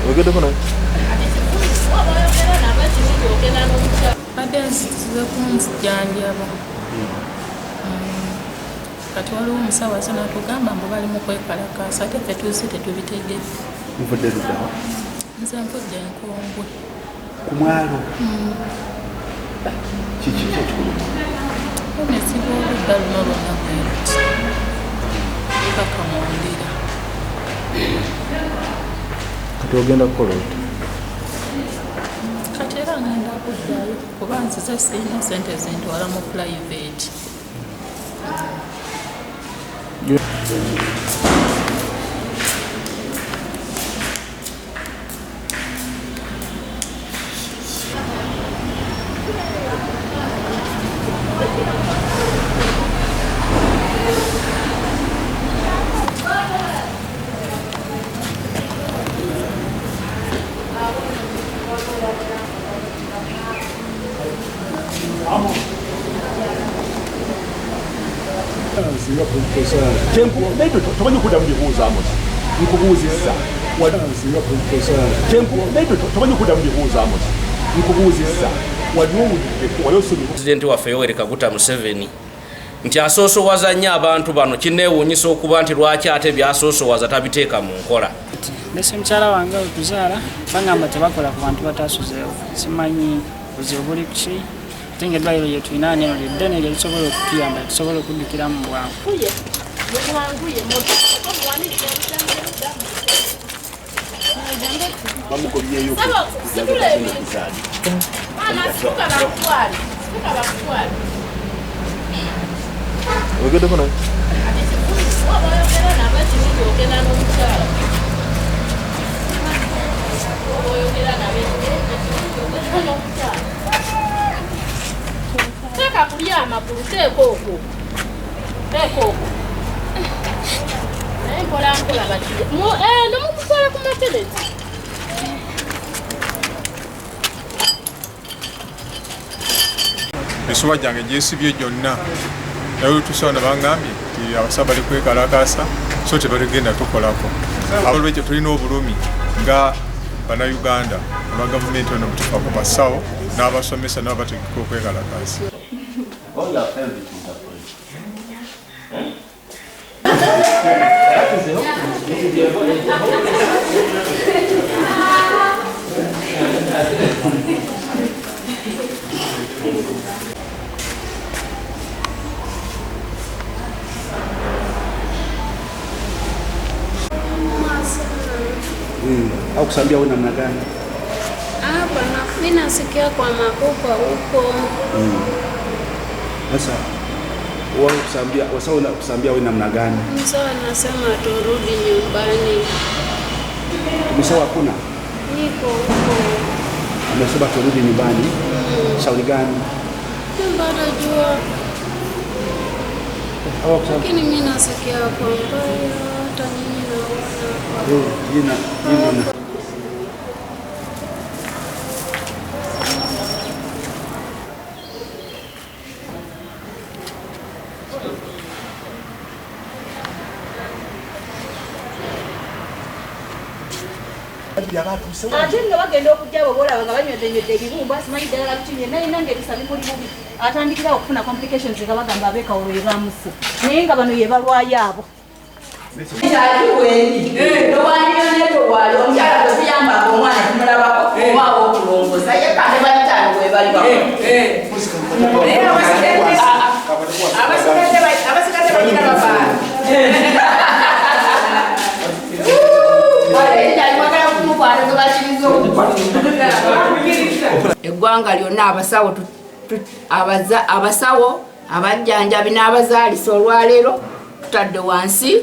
Ogedde kono? Adensize kunzijanjaba. Kati waliwo omusawo asana tugamba mbu bali mu kwekalakasa ate ffe tuzi tetubitegedde. Muvudde ludda? Nze nvudde Nkongwe. Ku mwalo? Kiki kyekikulu? Onesiba oludda luno lwonna bweruti. Paka mwondera. Kati ogenda kukola oti? Kati era ngenda kuddayo kuba nzize sirina ssente zintwala mu private. Tomanyi kudda mu bibuuzo Amos. Nkubuuzizza. Tomanyi kudda mu bibuuzo Amos. Nkubuuzizza. Wali osomye. Pulezidenti waffe Yoweri Kaguta Museveni nti asoosowaza nnyo abantu bano kinneewuunyisa okuba nti lwaki ate byasoosowaza tabiteeka mu nkola. Ndese mukyala wange okuzaala bagamba tebakola ku bantu batasuzeewo. Simanyi buzibu buli ki ate ng'eddwaliro lye tulina neno ly'eddene lye lisobola okutuyamba tusobola okuddukiramu mu bwangu. Ogedde kono? Teka kulia amakulu teeka okwo. Teeka okwo. Mpola bati. Nomukukola ku matereti. Esuwa gyange gyesibye gyonna. Naye tusaana bangambye nti abasaba bali kwekalakasa so tebaligenda tukolako. Abalwekyo tulina obulumi nga Bannayuganda aba gavumenti ono butufa ku basawo n'abasomesa n'abategeka okwekalakasa. Au kusambia wewe namna gani? Hapa mimi nasikia kwa makopa huko. Sasa wao kusambia, wasao na kusambia wewe namna gani? Msawa nasema turudi nyumbani. Msawa hakuna? Niko huko. Amesema turudi nyumbani. Shauri gani? Mbona jua. Au kusambia. Lakini mimi nasikia kwa mbaya hata nyinyi naona. Yena. Ate nga bagenda okujja boolaba nga banywedde ebibumba simanyi ddala kikinye naye nange ebisa bimuli bubi atandikira okufuna complications nga bagamba abeekawolo ye bamufu naye nga bano ye balwayo abo. Eggwanga lyonna abasawo abajjanjabi n'abazaalisa olwaleero tutadde wansi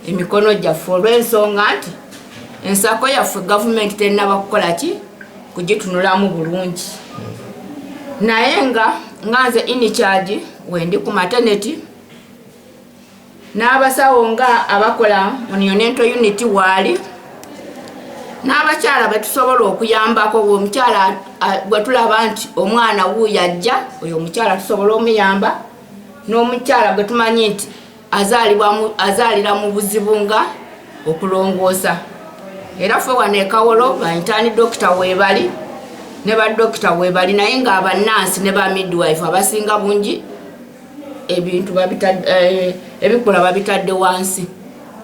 emikono gyaffe olw'ensonga nti ensako yaffe gavumenti terinaba kukola ki kugitunulamu bulungi. Naye nga nze in charge wendi ku maternity n'abasawo nga abakola mu neonatal unit waali n'abakyala betusobola okuyambako omukyala bwe tulaba nti omwana wuuyo ajja oyo omukyala tusobola omuyamba n'omukyala gwe tumanyi nti azaalira mu buzibu nga okulongoosa era ffe wano ekawolo bayitaani dokita weebali ne badokita weebali naye nga abannansi ne ba midwife abasinga bungi ebintu ebikola babitadde wansi